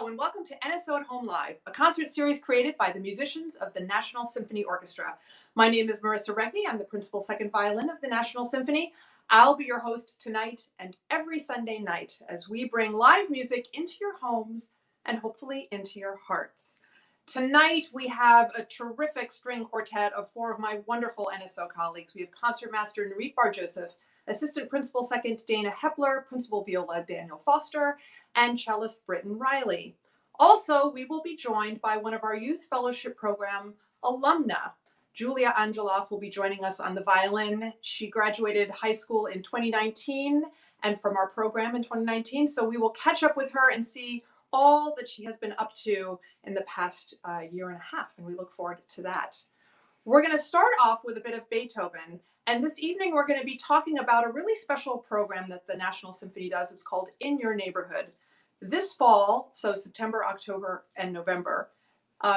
Hello and welcome to NSO at Home Live, a concert series created by the musicians of the National Symphony Orchestra. My name is Marissa Regni. I'm the principal second violin of the National Symphony. I'll be your host tonight and every Sunday night as we bring live music into your homes and hopefully into your hearts. Tonight we have a terrific string quartet of four of my wonderful NSO colleagues. We have Concertmaster Nurit Bar-Josef, Assistant Principal Second Dayna Hepler, Principal Viola Daniel Foster, and cellist Britton Riley. Also, we will be joined by one of our Youth Fellowship Program alumna. Julia Angeloff will be joining us on the violin. She graduated high school in 2019 and from our program in 2019, so we will catch up with her and see all that she has been up to in the past year and a half, and we look forward to that. We're going to start off with a bit of Beethoven, and this evening we're going to be talking about a really special program that the National Symphony does. It's called In Your Neighborhood. This fall, so September, October, and November,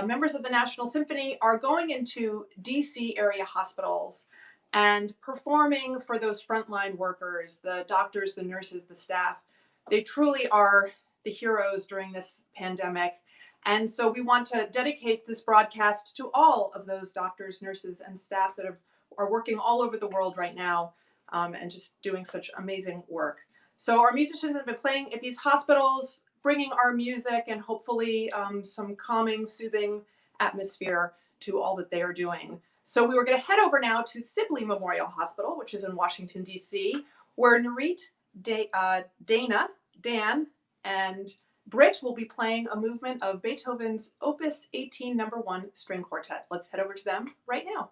members of the National Symphony are going into DC area hospitals and performing for those frontline workers, the doctors, the nurses, the staff. They truly are the heroes during this pandemic. And so we want to dedicate this broadcast to all of those doctors, nurses, and staff that are working all over the world right now and just doing such amazing work. So our musicians have been playing at these hospitals, bringing our music and hopefully some calming, soothing atmosphere to all that they are doing. So we were going to head over now to Sibley Memorial Hospital, which is in Washington, D.C., where Nurit, Dayna, Dan, and Britt will be playing a movement of Beethoven's Opus 18 No. 1 String Quartet. Let's head over to them right now.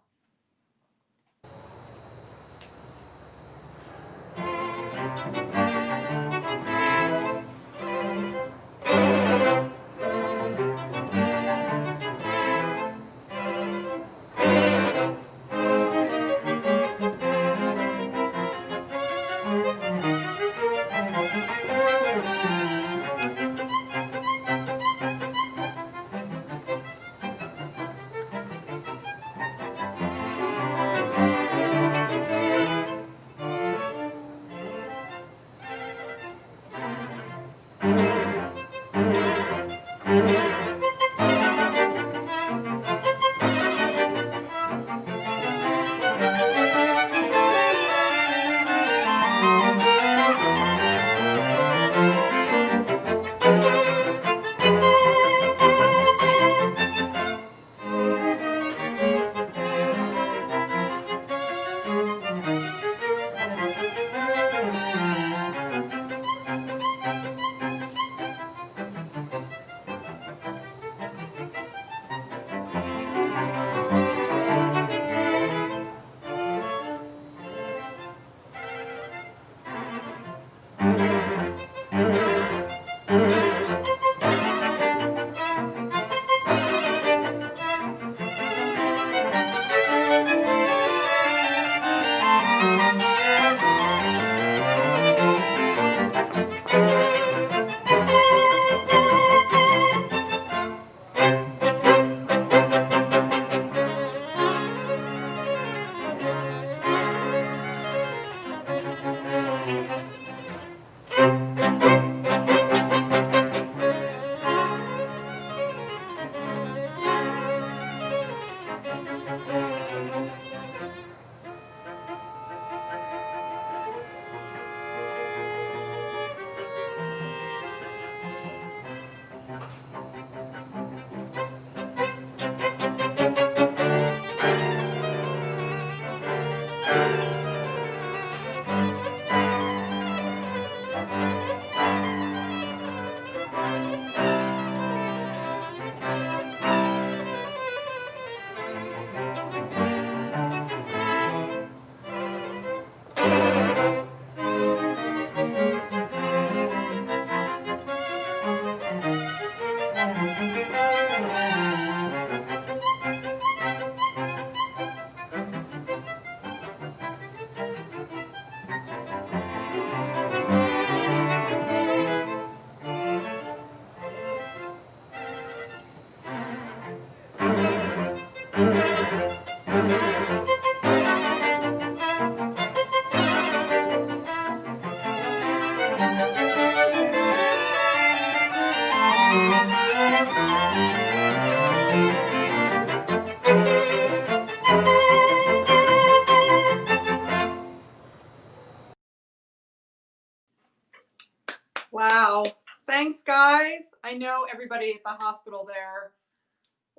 Wow. Thanks, guys. I know everybody at the hospital there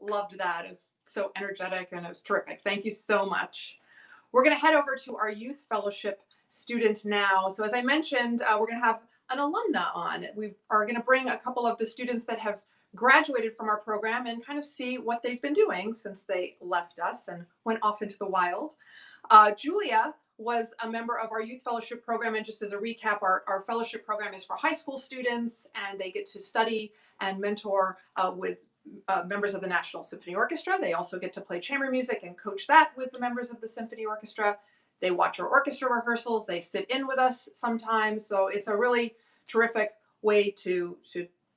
loved that. It was so energetic and it was terrific. Thank you so much. We're going to head over to our youth fellowship student now. So as I mentioned, we're going to have an alumna on. We are going to bring a couple of the students that have graduated from our program and kind of see what they've been doing since they left us and went off into the wild. Julia was a member of our youth fellowship program. And just as a recap, our fellowship program is for high school students, and they get to study and mentor with members of the National Symphony Orchestra. They also get to play chamber music and coach that with the members of the symphony orchestra. They watch our orchestra rehearsals. They sit in with us sometimes. So it's a really terrific way to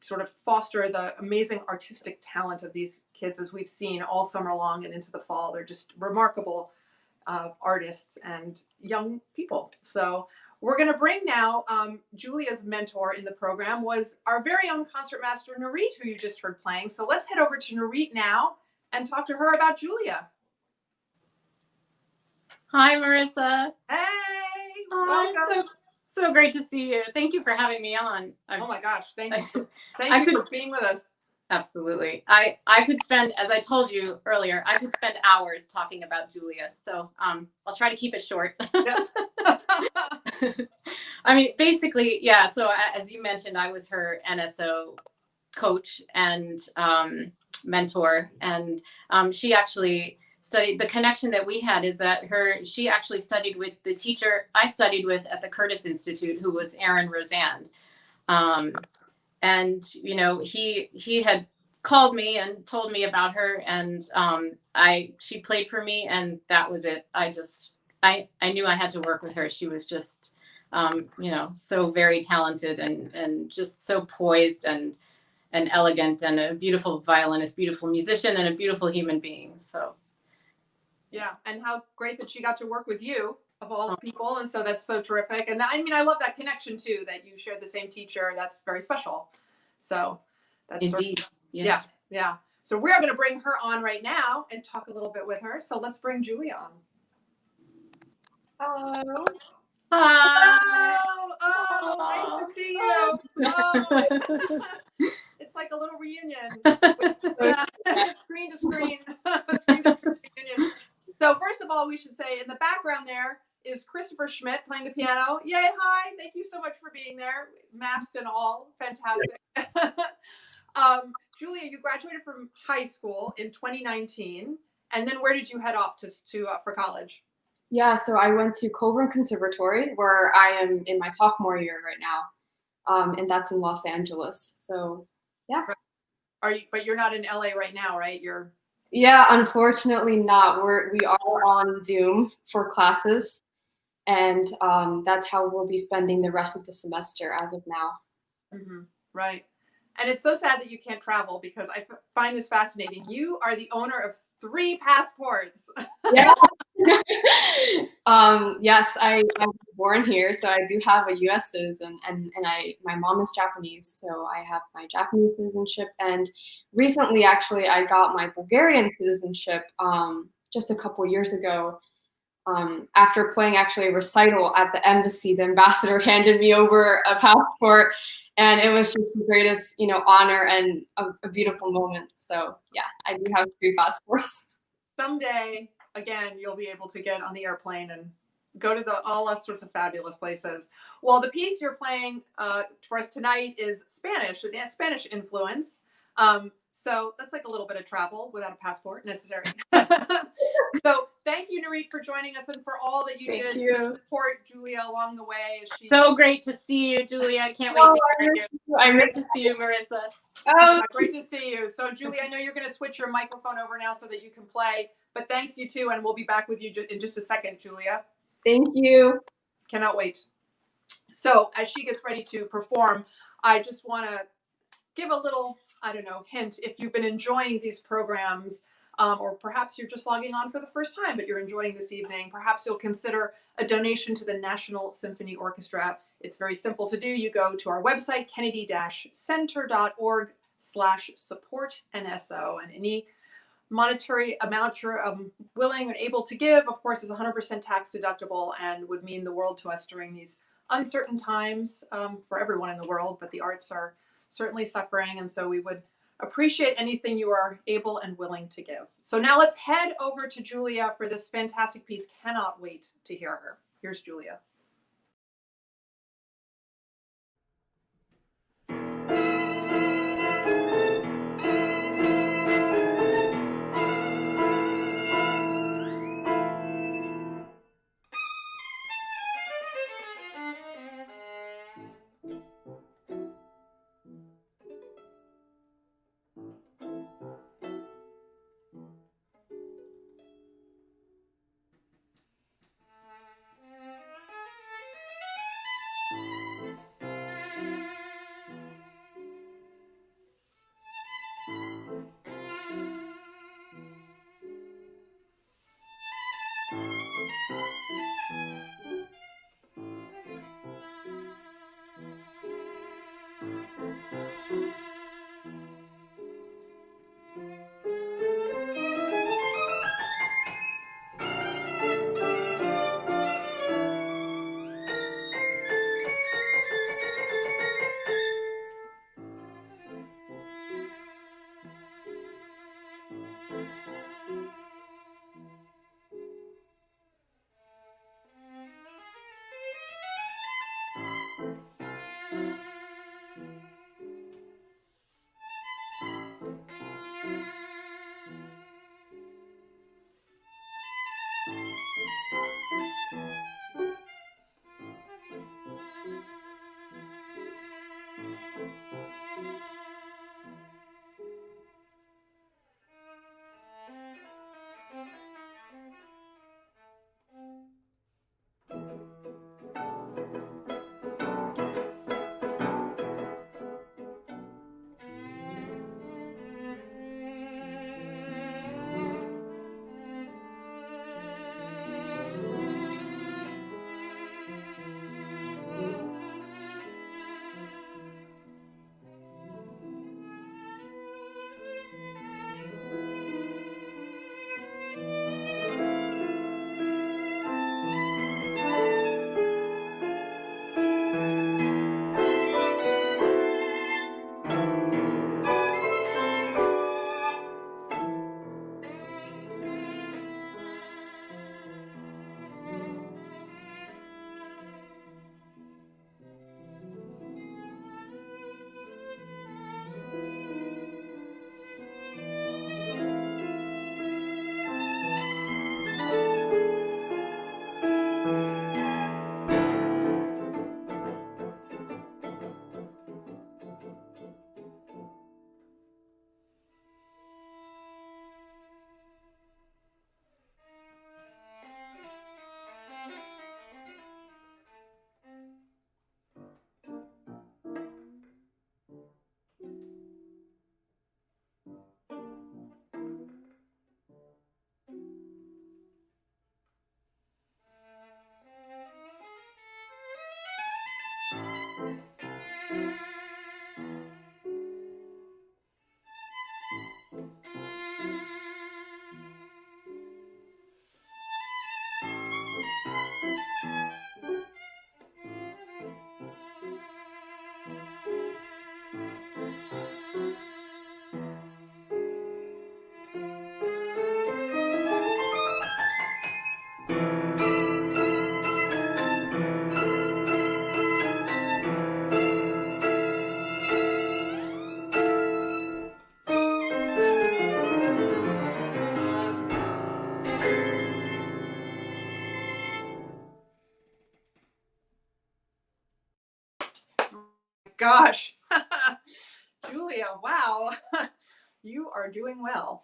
sort of foster the amazing artistic talent of these kids, as we've seen all summer long and into the fall. They're just remarkable artists and young people. So we're going to bring now Julia's mentor in the program was our very own concertmaster Nurit, who you just heard playing. So let's head over to Nurit now and talk to her about Julia. Hi, Marissa. Hey, welcome. So great to see you. Thank you for having me on. Oh my gosh, thank you. Thank you for being with us. Absolutely. I could spend, as I told you earlier, I could spend hours talking about Julia. So I'll try to keep it short. I mean, basically, yeah. So as you mentioned, I was her NSO coach and mentor, and she actually studied. The connection that we had is that she actually studied with the teacher I studied with at the Curtis Institute, who was Aaron Rosand. And you know, he had called me and told me about her, and she played for me, and that was it. I knew I had to work with her. She was just you know, so very talented and just so poised and elegant, and a beautiful violinist, beautiful musician, and a beautiful human being. So yeah, and how great that she got to work with you of all people. And so that's so terrific. And I mean, I love that connection too, that you shared the same teacher. That's very special. So that's indeed. Yeah. So we're going to bring her on right now and talk a little bit with her. So let's bring Julia on. Hello. Hi. Oh, nice to see you. Oh, it's like a little reunion. Screen to screen. Screen to screen reunion. So first of all, we should say in the background there is Christopher Schmidt playing the piano. Yay, hi. Thank you so much for being there. Masked and all. Fantastic. Julia, you graduated from high school in 2019. And then where did you head off to for college? Yeah, so I went to Colburn Conservatory, where I am in my sophomore year right now. And that's in Los Angeles. So yeah. But you're not in LA right now, right? Yeah, unfortunately not. We are on Zoom for classes, and that's how we'll be spending the rest of the semester as of now. Mm-hmm. Right. And it's so sad that you can't travel, because I find this fascinating. You are the owner of 3 passports. Yeah. Yes, I was born here, so I do have a U.S. citizen, and my mom is Japanese, so I have my Japanese citizenship. And recently, actually, I got my Bulgarian citizenship just a couple years ago. After playing actually a recital at the embassy, the ambassador handed me over a passport, and it was just the greatest, honor and a beautiful moment. So yeah, I do have 3 passports. Someday, again, you'll be able to get on the airplane and go to all sorts of fabulous places. Well, the piece you're playing for us tonight is Spanish, a Spanish influence. So that's like a little bit of travel without a passport necessary. So thank you, Nurit, for joining us and for all that you did to support Julia along the way. So great to see you, Julia. I can't wait to hear you. I'm great to see you, Marissa. Great to see you. So, Julia, I know you're going to switch your microphone over now so that you can play, but thanks you too, and we'll be back with you in just a second, Julia. Thank you. Cannot wait. So, as she gets ready to perform, I just want to give a little, hint. If you've been enjoying these programs, or perhaps you're just logging on for the first time, but you're enjoying this evening, perhaps you'll consider a donation to the National Symphony Orchestra. It's very simple to do. You go to our website, kennedy-center.org/support NSO, and any monetary amount you're willing and able to give, of course, is 100% tax deductible and would mean the world to us during these uncertain times for everyone in the world, but the arts are certainly suffering. And so we would appreciate anything you are able and willing to give. So now let's head over to Julia for this fantastic piece. Cannot wait to hear her. Here's Julia. Gosh, Julia, wow, you are doing well.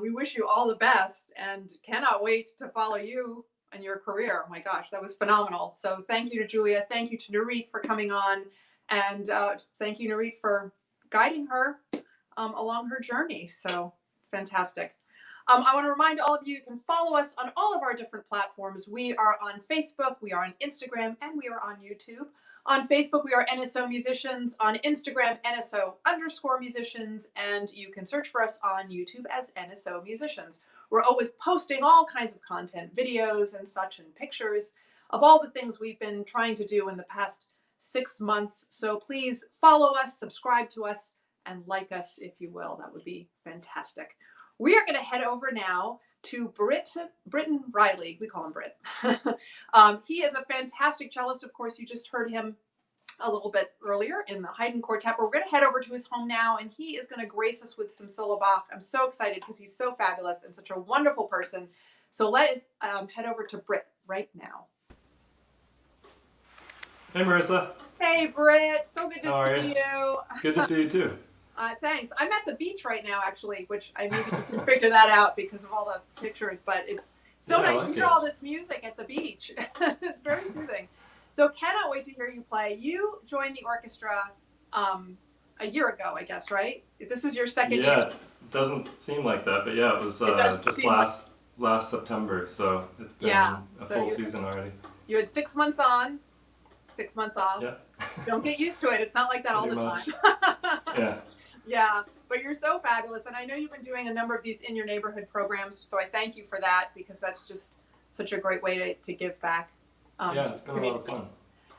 We wish you all the best and cannot wait to follow you and your career. My gosh, that was phenomenal. So thank you to Julia. Thank you to Nurit for coming on. And thank you, Nurit, for guiding her along her journey. So fantastic. I want to remind all of you, you can follow us on all of our different platforms. We are on Facebook, we are on Instagram, and we are on YouTube. On Facebook, we are NSO Musicians. On Instagram, NSO_musicians. And you can search for us on YouTube as NSO Musicians. We're always posting all kinds of content, videos and such, and pictures. of all the things we've been trying to do in the past 6 months. So please follow us, subscribe to us, and like us if you will. That would be fantastic. We are going to head over now to Britton Riley. We call him Britt. He is a fantastic cellist. Of course, you just heard him a little bit earlier in the Haydn quartet, but we're going to head over to his home now, and he is going to grace us with some solo Bach. I'm so excited because he's so fabulous and such a wonderful person. So let us head over to Britt right now. Hey Marissa. Hey Britt, so good to see you? you. Good to see you too. Thanks. I'm at the beach right now, actually, which I maybe you can figure that out because of all the pictures, but it's so nice to hear all this music at the beach. It's very soothing. So cannot wait to hear you play. You joined the orchestra a year ago, I guess, right? This is your second year. Yeah, it doesn't seem like that, but yeah, it was just last September, so it's been a full season already. You had 6 months on, 6 months off. Yeah. Don't get used to it. It's not like that all the time. Yeah. Yeah, but you're so fabulous. And I know you've been doing a number of these In Your Neighborhood programs, so I thank you for that because that's just such a great way to give back. Yeah, it's been a lot of fun.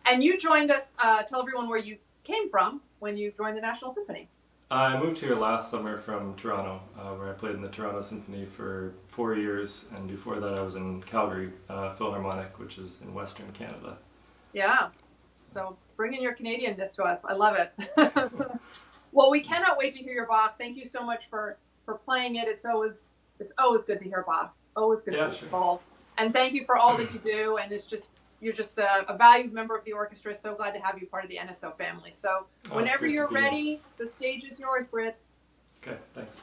And you joined us, tell everyone where you came from when you joined the National Symphony. I moved here last summer from Toronto, where I played in the Toronto Symphony for 4 years, and before that I was in Calgary Philharmonic, which is in Western Canada. Yeah, so bringing your Canadianness to us. I love it. Well, we cannot wait to hear your Bach. Thank you so much for playing it. It's always good to hear Bach. Always good to hear Paul. And thank you for all that you do. And you're just a valued member of the orchestra. So glad to have you part of the NSO family. So whenever you're ready, the stage is yours, Britt. Okay, thanks.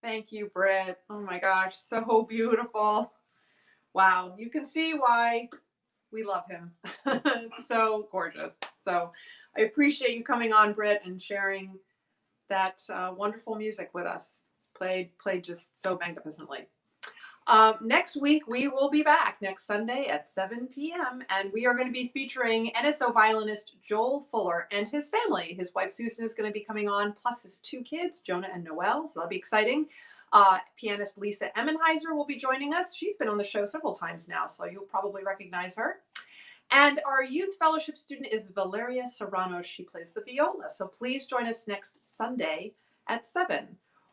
Thank you, Britt. Oh my gosh, so beautiful. Wow, you can see why we love him. So gorgeous. So I appreciate you coming on, Britt, and sharing that wonderful music with us. Played just so magnificently. Next week, we will be back next Sunday at 7 p.m. and we are going to be featuring NSO violinist Joel Fuller and his family. His wife Susan is going to be coming on, plus his two kids, Jonah and Noel, so that'll be exciting. Pianist Lisa Emmenheiser will be joining us. She's been on the show several times now, so you'll probably recognize her. And our youth fellowship student is Valeria Serrano. She plays the viola, so please join us next Sunday at 7.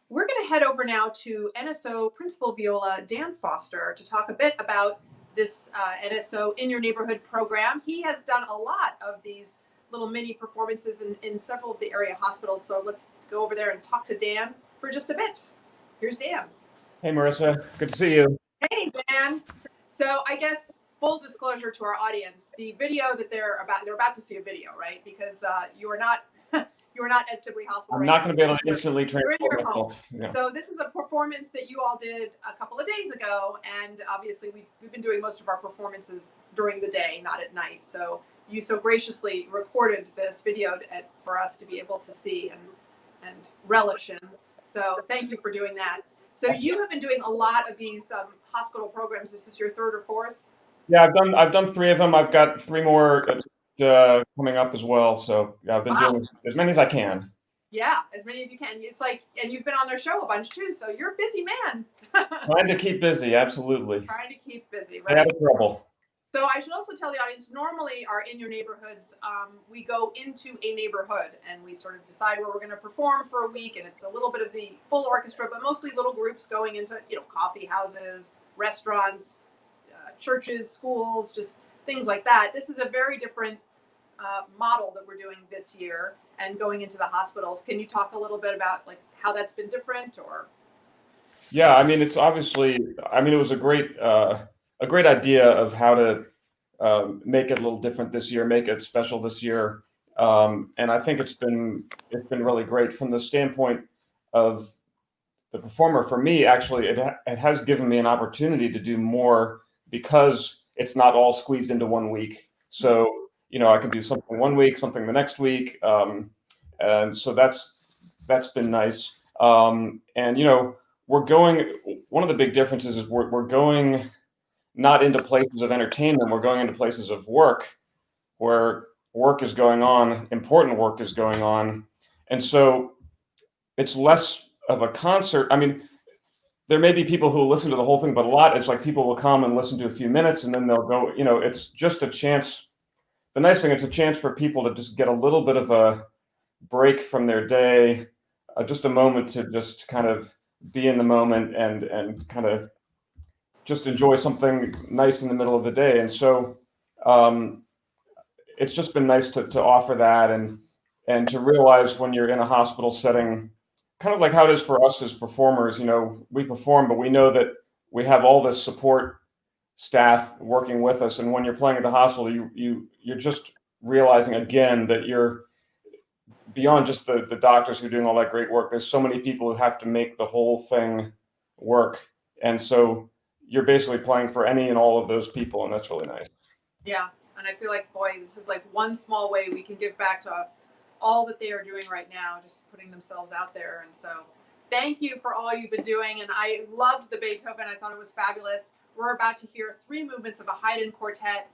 We're going to head over now to NSO Principal Viola Dan Foster to talk a bit about this NSO In Your Neighborhood program. He has done a lot of these little mini performances in several of the area hospitals. So let's go over there and talk to Dan for just a bit. Here's Dan. Hey, Marissa. Good to see you. Hey, Dan. So I guess full disclosure to our audience, the video that they're about to see a video, right? Because you are not at Sibley Hospital. I'm not going to be able to instantly transport myself. Yeah. So this is a performance that you all did a couple of days ago, and obviously we've been doing most of our performances during the day, not at night. So you so graciously recorded this video for us to be able to see and relish in. So thank you for doing that. So you have been doing a lot of these hospital programs. This is your third or fourth? Yeah, I've done 3 of them. I've got 3 more coming up as well. So yeah, I've been doing as many as I can. Yeah, as many as you can. It's like, and you've been on their show a bunch too, so you're a busy man. Trying to keep busy, absolutely. Trying to keep busy, I right? had trouble. So I should also tell the audience, normally our In Your Neighborhoods, we go into a neighborhood and we sort of decide where we're going to perform for a week, and it's a little bit of the full orchestra, but mostly little groups going into, coffee houses, restaurants, churches, schools, just things like that. This is a very different model that we're doing this year and going into the hospitals. Can you talk a little bit about like how that's been different? Or Yeah, I mean, it's obviously, it was a great idea of how to make it a little different this year, make it special this year. And I think it's been really great from the standpoint of the performer. For me, actually, it has given me an opportunity to do more because it's not all squeezed into one week. So, I can do something one week, something the next week. And so that's been nice. And, we're going, one of the big differences is we're going not into places of entertainment, we're going into places of work where work is going on, important work is going on. And so it's less of a concert. I mean, there may be people who will listen to the whole thing, but a lot, it's like people will come and listen to a few minutes and then they'll go, it's just a chance. The nice thing, it's a chance for people to just get a little bit of a break from their day, just a moment to just kind of be in the moment and kind of just enjoy something nice in the middle of the day. And so um, it's just been nice to offer that and to realize when you're in a hospital setting, kind of like how it is for us as performers. We perform, but we know that we have all this support staff working with us. And when you're playing at the hospital, you're just realizing again that you're beyond just the doctors who are doing all that great work. There's so many people who have to make the whole thing work. And so you're basically playing for any and all of those people, and that's really nice. Yeah, and I feel like, boy, this is like one small way we can give back to all that they are doing right now, just putting themselves out there. And so thank you for all you've been doing. And I loved the Beethoven. I thought it was fabulous. We're about to hear 3 movements of a Haydn quartet.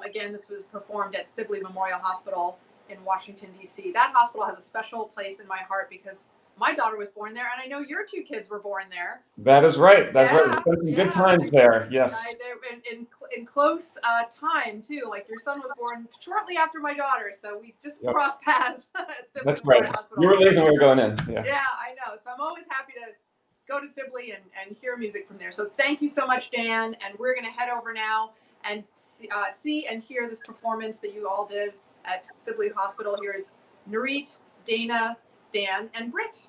Again, this was performed at Sibley Memorial Hospital in Washington, D.C. That hospital has a special place in my heart because my daughter was born there, and I know your 2 kids were born there. That is right. That's right. We spent some good times there. Yes. In close time too. Like your son was born shortly after my daughter, so we just crossed paths at Sibley That's Memorial right. Hospital. You were leaving, we were going in. Yeah. Yeah, I know. So I'm always happy to go to Sibley and hear music from there. So thank you so much, Dan. And we're going to head over now and see and hear this performance that you all did at Sibley Hospital. Here's Nurit, Dayna, Dan, and Britt.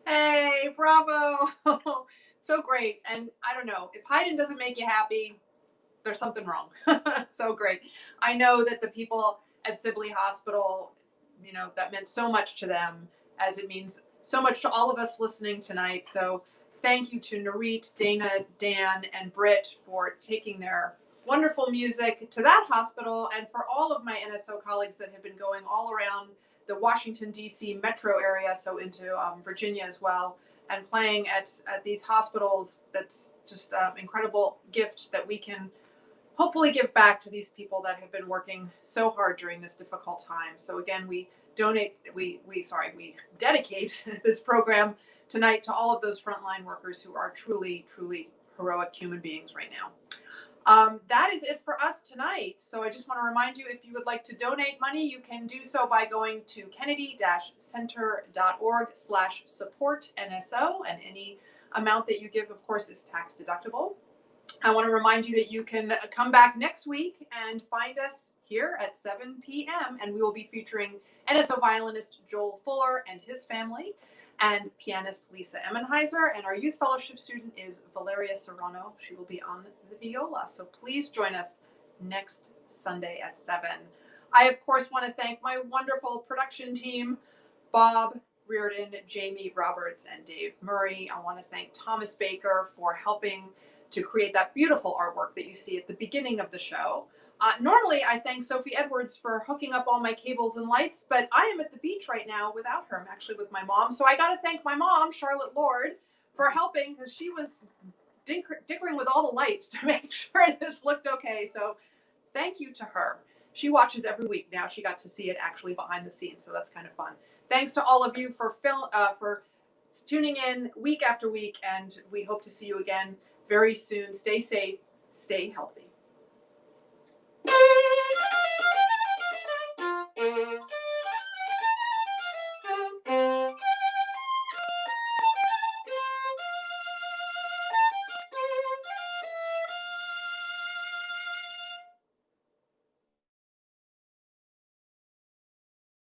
Hey, bravo. So great. And I don't know, if Haydn doesn't make you happy, there's something wrong. So great. I know that the people at Sibley Hospital, you know, that meant so much to them, as it means so much to all of us listening tonight. So thank you to Nurit, Dayna, Dan, and Britt for taking their wonderful music to that hospital, and for all of my NSO colleagues that have been going all around the Washington, D.C. metro area, so into Virginia as well, and playing at these hospitals. That's just an incredible gift that we can hopefully give back to these people that have been working so hard during this difficult time. So again, we dedicate this program tonight to all of those frontline workers who are truly, truly heroic human beings right now. That is it for us tonight. So I just want to remind you, if you would like to donate money, you can do so by going to kennedy-center.org/support-NSO, and any amount that you give, of course, is tax deductible. I want to remind you that you can come back next week and find us here at 7 p.m. and we will be featuring NSO violinist Joel Fuller and his family, and pianist Lisa Emmenheiser, and our youth fellowship student is Valeria Serrano. She will be on the viola. So please join us next Sunday at 7. I, of course, want to thank my wonderful production team, Bob Reardon, Jamie Roberts, and Dave Murray. I want to thank Thomas Baker for helping to create that beautiful artwork that you see at the beginning of the show. Normally, I thank Sophie Edwards for hooking up all my cables and lights, but I am at the beach right now without her. I'm actually with my mom. So I got to thank my mom, Charlotte Lord, for helping, because she was dinkering with all the lights to make sure this looked okay. So thank you to her. She watches every week now. She got to see it actually behind the scenes, so that's kind of fun. Thanks to all of you for tuning in week after week, and we hope to see you again very soon. Stay safe, stay healthy.